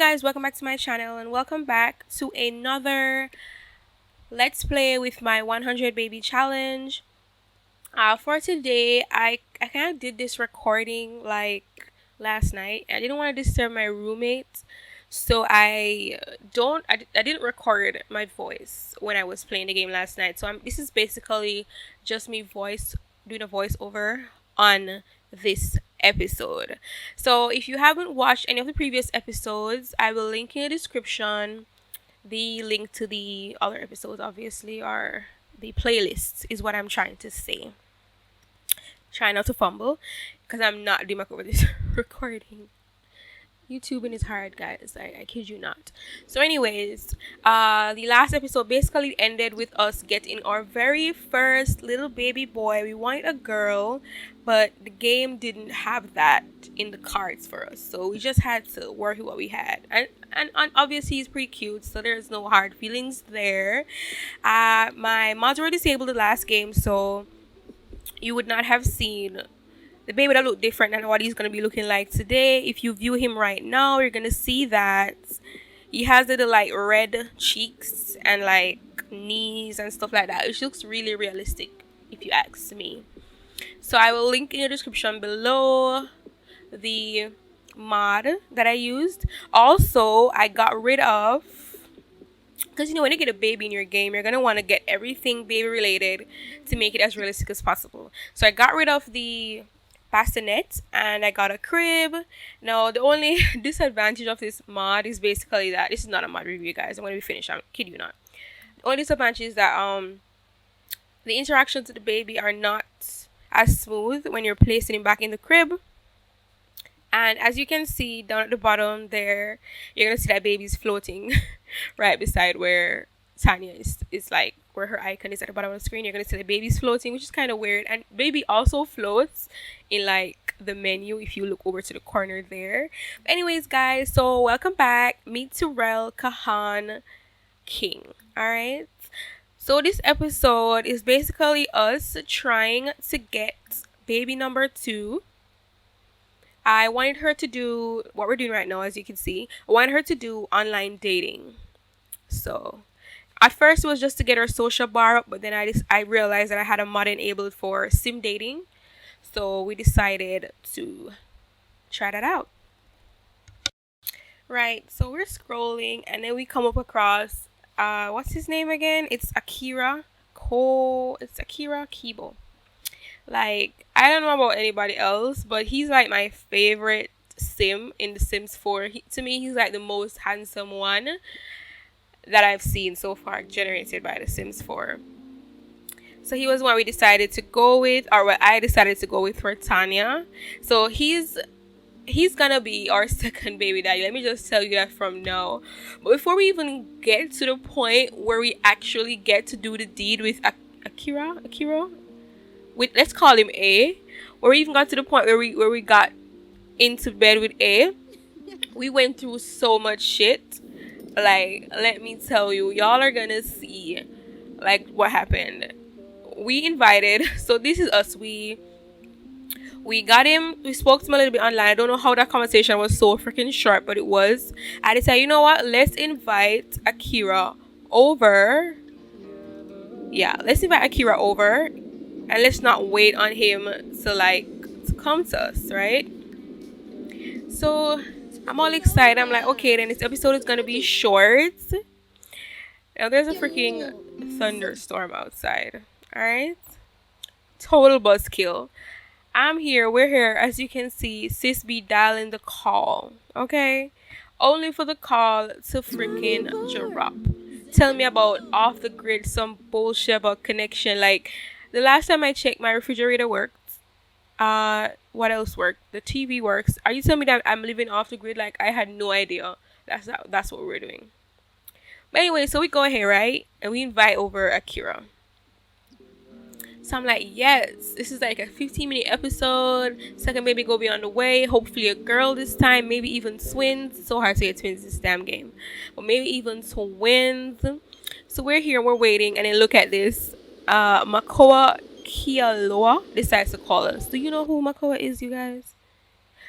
guys, welcome back to my channel and welcome back to another Let's Play with my 100 baby challenge. For today, I kind of did this recording like last night. I didn't want to disturb my roommate, so I didn't record my voice when I was playing the game last night. So this is basically just me doing a voiceover on this episode. So if you haven't watched any of the previous episodes, I will link in the description the link to the other episodes, obviously, or the playlists is what I'm trying to say. Try not to fumble because I'm not doing my over this recording. YouTubing is hard, guys. I kid you not. So anyways, the last episode basically ended with us getting our very first little baby boy. We wanted a girl, but the game didn't have that in the cards for us, so we just had to work with what we had. And obviously he's pretty cute, so there's no hard feelings there. My mods were disabled the last game, so you would not have seen the baby that look different than what he's going to be looking like today. If you view him right now, you're going to see that he has little like red cheeks and like knees and stuff like that. It looks really realistic if you ask me. So I will link in the description below the mod that I used. Also, I got rid of, because when you get a baby in your game, you're going to want to get everything baby related to make it as realistic as possible. So I got rid of the bassinet and I got a crib. Now the only disadvantage of this mod is basically that this is not a mod review, guys. I'm going to be finished. I'm kidding you not. The only disadvantage is that the interactions with the baby are not as smooth when you're placing him back in the crib. And as you can see down at the bottom there, you're gonna see that baby's floating right beside where Tanya is like where her icon is at the bottom of the screen. You're gonna see the baby's floating, which is kind of weird. And baby also floats in like the menu if you look over to the corner there. But anyways, guys, so welcome back. Meet Terrell Kahan King. Alright. So this episode is basically us trying to get baby number 2. I wanted her to do what we're doing right now, as you can see. I wanted her to do online dating. So at first it was just to get her social bar up, but then I realized that I had a mod enabled for sim dating. So we decided to try that out. Right, so we're scrolling and then we come up across what's his name again? It's Akira Kibo. Like, I don't know about anybody else, but he's like my favorite sim in The Sims 4. To me, he's like the most handsome one that I've seen so far generated by The Sims 4. So he was one we decided to go with, or what I decided to go with for Tanya. So he's gonna be our second baby daddy. Let me just tell you that from now. But before we even get to the point where we actually get to do the deed with Akira, let's call him A, or we even got to the point where we got into bed with A, we went through so much shit. Like, let me tell you, y'all are gonna see like what happened. We invited, so this is us, we got him, we spoke to him a little bit online. I don't know how that conversation was so freaking short, but it was. I decided, you know what, let's invite Akira over. Yeah, let's invite Akira over. And let's not wait on him to come to us, right? So I'm all excited. I'm like, okay, then this episode is gonna be short. Now there's a freaking thunderstorm outside. Alright? Total buzzkill. I'm here, we're here. As you can see, sis be dialing the call. Okay? Only for the call to freaking drop. Tell me about off the grid, some bullshit about connection. Like, the last time I checked, my refrigerator worked. What else worked? The TV works. Are you telling me that I'm living off the grid? Like, I had no idea. That's what we're doing. But anyway, so we go ahead, right? And we invite over Akira. So I'm like, yes, this is like a 15-minute episode. Second baby go be on the way. Hopefully a girl this time. Maybe even twins. It's so hard to get twins this damn game. But maybe even twins. So we're here, we're waiting. And then look at this. Makoa Kialoa decides to call us. Do you know who Makoa is, you guys?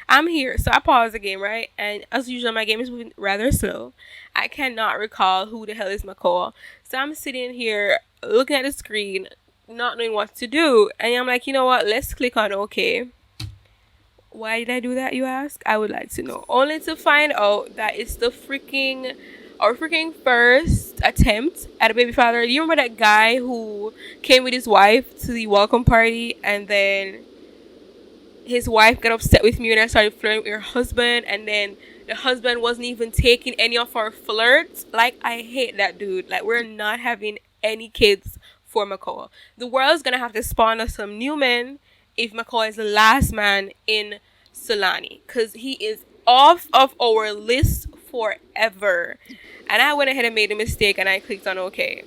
I'm here. So I pause the game, right? And as usual, my game is moving rather slow. I cannot recall who the hell is McCall. So I'm sitting here looking at the screen, not knowing what to do. And I'm like, you know what? Let's click on OK. Why did I do that, you ask? I would like to know. Only to find out that it's the our freaking first attempt at a baby father. You remember that guy who came with his wife to the welcome party, and then his wife got upset with me when I started flirting with her husband, and then the husband wasn't even taking any of our flirts? Like, I hate that dude. Like, we're not having any kids for McCall. The world's gonna have to spawn us some new men if McCall is the last man in Solani, because he is off of our list forever. And I went ahead and made a mistake and I clicked on OK.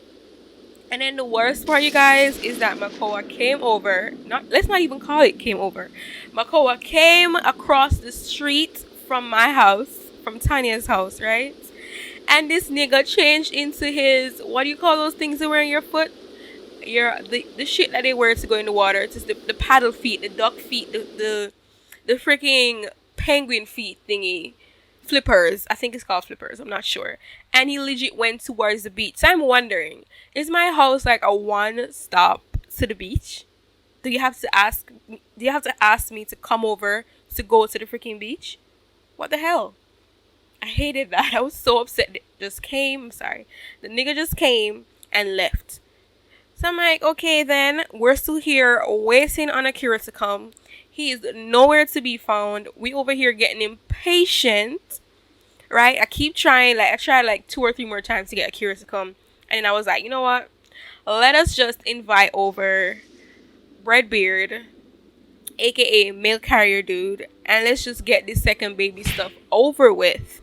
And then the worst part, you guys, is that Makoa came over. Let's not even call it came over. Makoa came across the street from my house, from Tanya's house, right? And this nigga changed into his, what do you call those things they wear on your foot? The shit that they wear to go in the water. It's just the paddle feet, the duck feet, the freaking penguin feet thingy. Flippers. I think it's called flippers. I'm not sure. And he legit went towards the beach. So I'm wondering, is my house like a one stop to the beach? Do you have to ask me to come over to go to the freaking beach? What the hell? I hated that. I was so upset. The nigga just came and left. So I'm like, okay, then we're still here waiting on Akira to come. He is nowhere to be found. We over here getting impatient, right? I keep trying. Like, I tried like 2 or 3 more times to get Akira to come. And then I was like, you know what? Let us just invite over Redbeard, aka mail carrier dude, and let's just get this second baby stuff over with.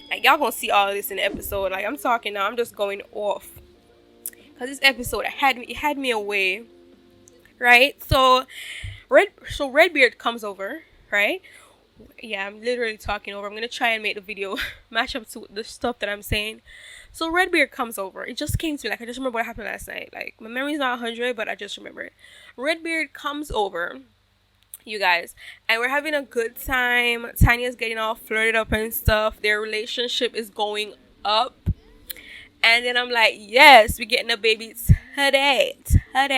Like, y'all gonna see all of this in the episode. Like, I'm talking now. I'm just going off. Because this episode, it had me away. Right? So Redbeard comes over, right? Yeah, I'm literally talking over. I'm going to try and make the video match up to the stuff that I'm saying. So Redbeard comes over. It just came to me. Like, I just remember what happened last night. Like, my memory's not 100, but I just remember it. Redbeard comes over, you guys, and we're having a good time. Tanya's getting all flirted up and stuff. Their relationship is going up. And then I'm like, yes, we're getting a baby today. And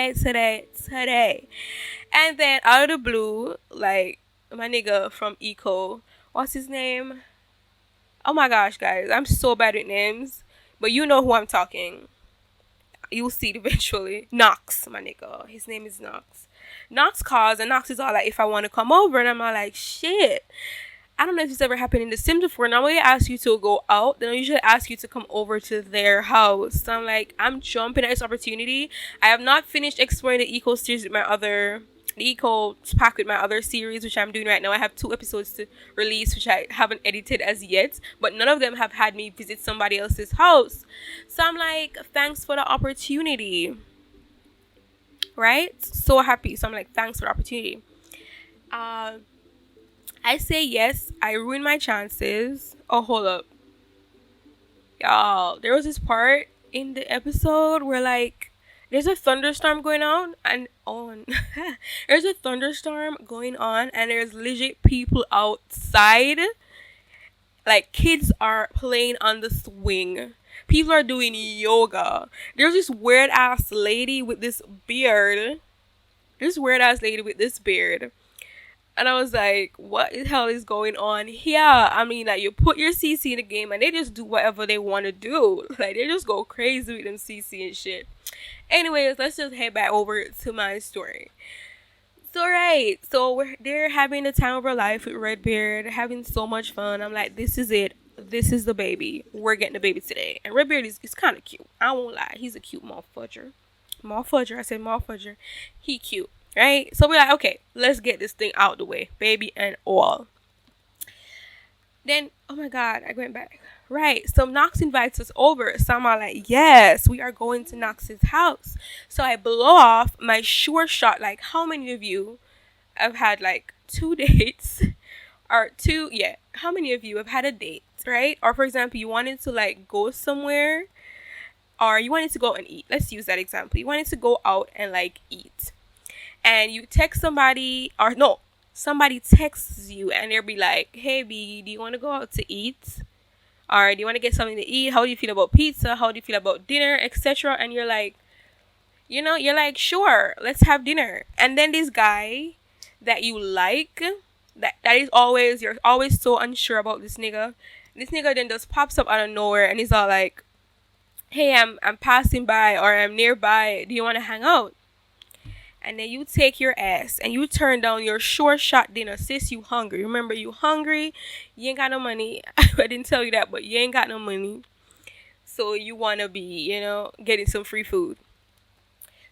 then out of the blue, like, my nigga from Eco, what's his name? Oh my gosh, guys, I'm so bad with names. But you know who I'm talking. You'll see it eventually. Knox, my nigga. His name is Knox. Knox calls, and Knox is all like, if I want to come over. And I'm all like, shit. I don't know if this ever happened in The Sims before. Normally I ask you to go out, then I usually ask you to come over to their house. So I'm like, I'm jumping at this opportunity. I have not finished exploring the Eco series with the Eco pack with my other series, which I'm doing right now. I have 2 episodes to release, which I haven't edited as yet, but none of them have had me visit somebody else's house. So I'm like, thanks for the opportunity. Right? So happy. So I'm like, thanks for the opportunity. I say yes. I ruined my chances. Oh, hold up. Y'all, there was this part in the episode where, like, there's a thunderstorm going on. There's a thunderstorm going on, and there's legit people outside. Like, kids are playing on the swing. People are doing yoga. There's this weird-ass lady with this beard. And I was like, what the hell is going on here? I mean, like, you put your CC in the game and they just do whatever they want to do. Like, they just go crazy with them CC and shit. Anyways, let's just head back over to my story. So, right. So, they're having the time of our life with Redbeard. Having so much fun. I'm like, this is it. This is the baby. We're getting the baby today. And Redbeard is kind of cute. I won't lie. He's a cute mallfudger. I said mallfudger. He cute. Right? So we're like, okay, let's get this thing out the way. Baby and all. Then, oh my God, I went back. Right. So Knox invites us over. So I'm all like, yes, we are going to Knox's house. So I blow off my sure shot. Like, how many of you have had like 2 dates? How many of you have had a date? Right? Or for example, you wanted to like go somewhere, or you wanted to go and eat. Let's use that example. You wanted to go out and like eat. And you text somebody, or no, somebody texts you and they'll be like, hey B, do you want to go out to eat? Or do you want to get something to eat? How do you feel about pizza? How do you feel about dinner, etc.? And you're like, you're like, sure, let's have dinner. And then this guy that you like, that is always, you're always so unsure about this nigga. This nigga then just pops up out of nowhere and he's all like, hey, I'm passing by or I'm nearby. Do you want to hang out? And then you take your ass and you turn down your short shot dinner. Sis, you hungry. Remember, you hungry. You ain't got no money. I didn't tell you that, but you ain't got no money. So you want to be, getting some free food.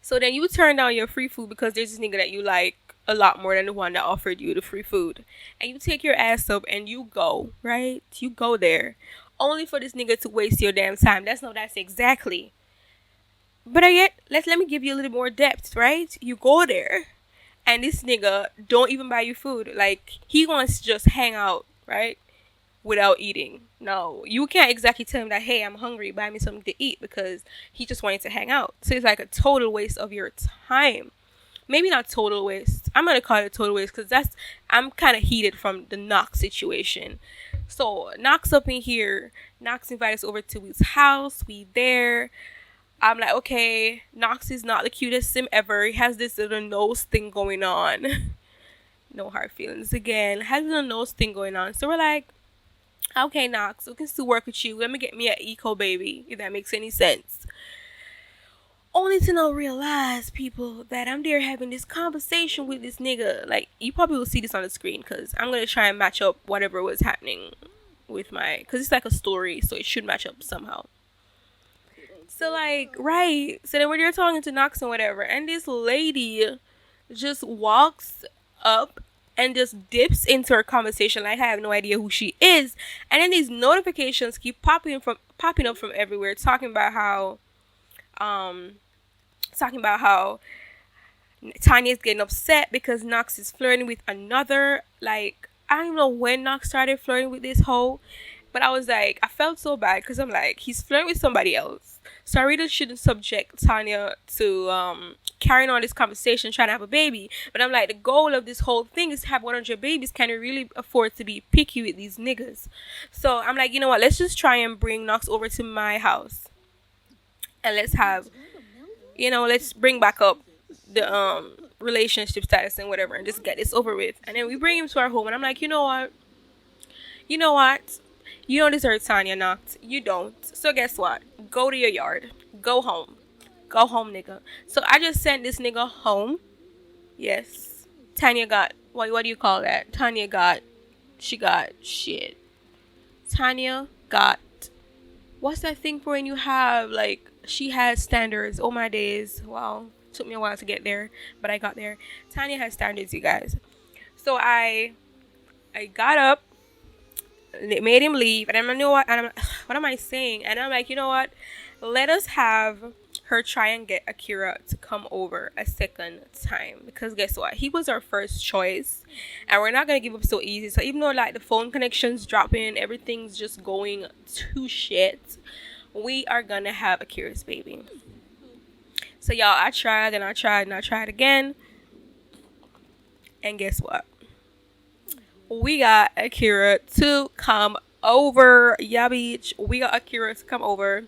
So then you turn down your free food because there's this nigga that you like a lot more than the one that offered you the free food. And you take your ass up and you go, right? You go there. Only for this nigga to waste your damn time. That's exactly. But yet, let me give you a little more depth, right? You go there, and this nigga don't even buy you food. Like, he wants to just hang out, right? Without eating. No, you can't exactly tell him that, hey, I'm hungry, buy me something to eat, because he just wanted to hang out. So it's like a total waste of your time. Maybe not total waste. I'm going to call it a total waste, because I'm kind of heated from the Knox situation. So, Knox up in here. Knox invited us over to his house. We there. I'm like, okay, Knox is not the cutest sim ever. He has this little nose thing going on. No hard feelings again. Has a little nose thing going on. So we're like, okay, Knox, we can still work with you. Let me get me an eco baby, if that makes any sense. Only to not realize, people, that I'm there having this conversation with this nigga. Like, you probably will see this on the screen, because I'm going to try and match up whatever was happening with because it's like a story, so it should match up somehow. So, like, right. So then when you're talking to Knox and whatever, and this lady just walks up and just dips into her conversation like I have no idea who she is. And then these notifications keep popping up from everywhere, talking about how Tanya's getting upset because Knox is flirting with another. Like, I don't even know when Knox started flirting with this hoe, but I was like, I felt so bad because I'm like, he's flirting with somebody else. So I really shouldn't subject Tanya to carrying on this conversation, trying to have a baby. But I'm like, the goal of this whole thing is to have 100 babies. Can you really afford to be picky with these niggas? So I'm like, you know what? Let's just try and bring Knox over to my house. And let's have, let's bring back up the relationship status and whatever and just get this over with. And then we bring him to our home. And I'm like, you know what? You don't deserve Tanya, Knox. You don't. So guess what? Go to your yard. Go home. Go home, nigga. So I just sent this nigga home. Yes. Tanya got, what do you call that? She got shit. Tanya got, what's that thing for when you have, like, she has standards. Oh my days. Wow. Took me a while to get there, but I got there. Tanya has standards, you guys. So I got up. It made him leave, and I know what am I saying? And I'm like, you know what? Let us have her try and get Akira to come over a second time, because guess what? He was our first choice, and we're not gonna give up so easy. So even though like the phone connection's dropping, everything's just going to shit, we are gonna have Akira's baby. So y'all, I tried and I tried again, and guess what? We got Akira to come over. Yeah, bitch. We got Akira to come over.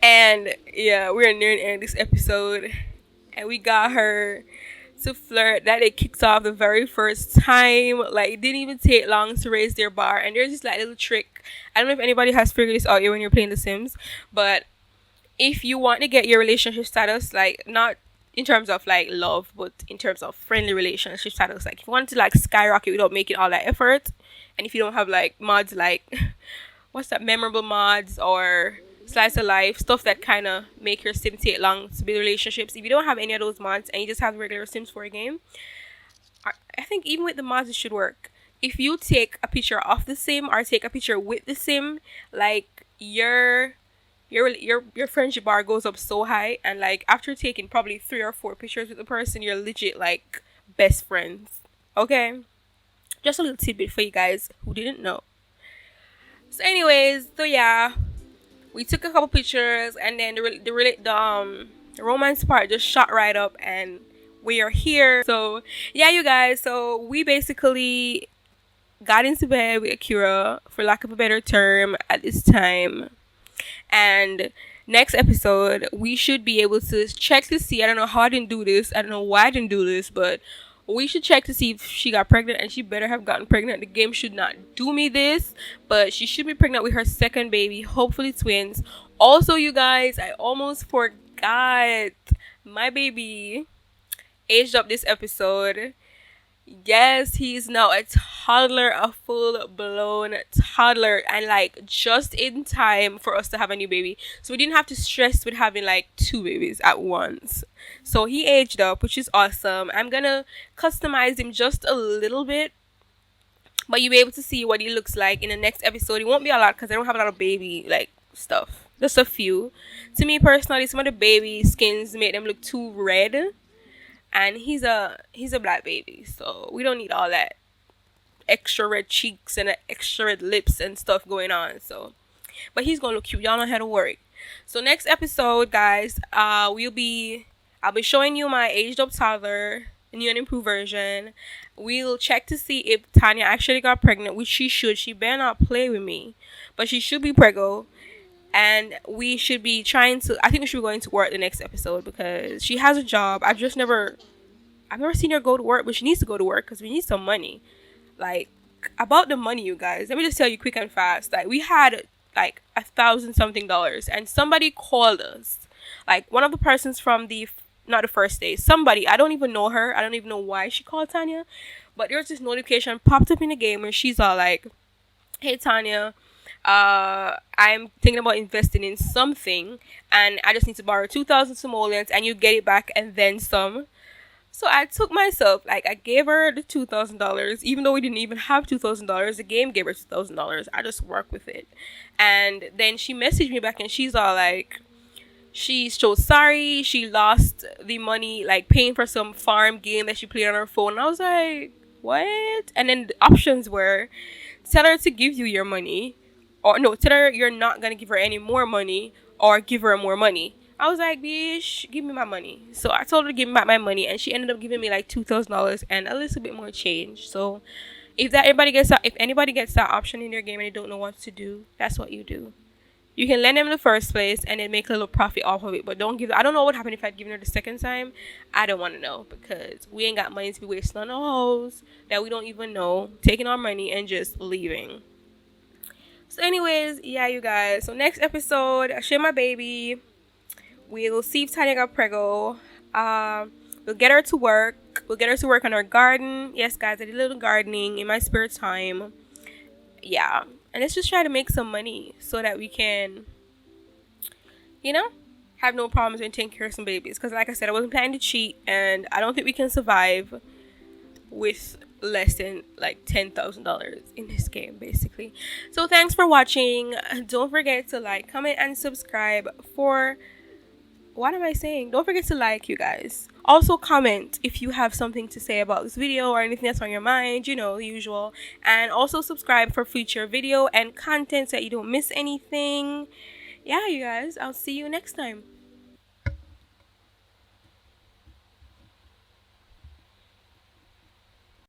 And yeah, we're near the end of this episode. And we got her to flirt. That it kicks off the very first time. Like, it didn't even take long to raise their bar. And there's this like little trick. I don't know if anybody has figured this out yet when you're playing The Sims. But if you want to get your relationship status, like, not in terms of like love, but in terms of friendly relationship status, like if you want to like skyrocket without making all that effort, and if you don't have like mods like what's that, memorable mods or slice of life stuff that kind of make your sim take long to build relationships, if you don't have any of those mods and you just have regular Sims 4 game, I think even with the mods it should work. If you take a picture of the sim or take a picture with the sim, like your friendship bar goes up so high, and like after taking probably 3 or 4 pictures with the person, you're legit like best friends. Okay, just a little tidbit for you guys who didn't know. So anyways, so yeah, we took a couple pictures, and then the romance part just shot right up, and we are here. So yeah, you guys, so we basically got into bed with Akira, for lack of a better term, at this time. And next episode, we should be able to check to see. I don't know how I didn't do this. I don't know why I didn't do this, but we should check to see if she got pregnant, and she better have gotten pregnant. The game should not do me this, but she should be pregnant with her second baby, hopefully twins. Also, you guys, I almost forgot, my baby aged up this episode. Yes, he's now a toddler, a full-blown toddler, and like just in time for us to have a new baby. So we didn't have to stress with having like two babies at once. So he aged up, which is awesome. I'm gonna customize him just a little bit, but you'll be able to see what he looks like in the next episode. It won't be a lot because I don't have a lot of baby like stuff. Just a few. To me personally, some of the baby skins make them look too red. And he's a black baby, so we don't need all that extra red cheeks and extra red lips and stuff going on. So, but he's gonna look cute. Y'all know how to work. So next episode, guys, I'll be showing you my aged up toddler, new and improved version. We'll check to see if Tanya actually got pregnant, which she should. She better not play with me, but she should be preggo. And we should be I think we should be going to work the next episode because she has a job. I've never seen her go to work, but she needs to go to work because we need some money. Like, about the money, you guys, let me just tell you quick and fast. Like, we had like $1,000 something, and somebody called us. Like, one of the persons from not the first day, somebody, I don't even know her. I don't even know why she called Tanya, but there was this notification popped up in the game where she's all like, "Hey Tanya, I'm thinking about investing in something, and I just need to borrow 2,000 simoleons, and you get it back and then some." So I took myself, like, I gave her the $2,000, even though we didn't even have $2,000. The game gave her $2,000. I just worked with it. And then she messaged me back, and she's all like, she's so sorry. She lost the money, like, paying for some farm game that she played on her phone. And I was like, what? And then the options were, tell her to give you your money, or no, tell her you're not going to give her any more money, or give her more money. I was like, bitch, give me my money. So I told her to give me back my money, and she ended up giving me like $2,000 and a little bit more change. So if anybody gets that option in your game and they don't know what to do, that's what you do. You can lend them in the first place and then make a little profit off of it, but don't give. I don't know what happened if I'd given her the second time. I don't want to know because we ain't got money to be wasting on the hoes that we don't even know, taking our money and just leaving. So anyways, yeah, you guys. So next episode, I share my baby. We'll see if Tanya got preggo. We'll get her to work. We'll get her to work on her garden. Yes, guys, I did a little gardening in my spare time. Yeah. And let's just try to make some money so that we can, have no problems when taking care of some babies. Because like I said, I wasn't planning to cheat. And I don't think we can survive with less than like $10,000 in this game, basically. So thanks for watching. Don't forget to like, comment, and subscribe for... What am I saying? Don't forget to like, you guys. Also comment if you have something to say about this video or anything that's on your mind, the usual. And also subscribe for future video and content so that you don't miss anything. Yeah, you guys, I'll see you next time.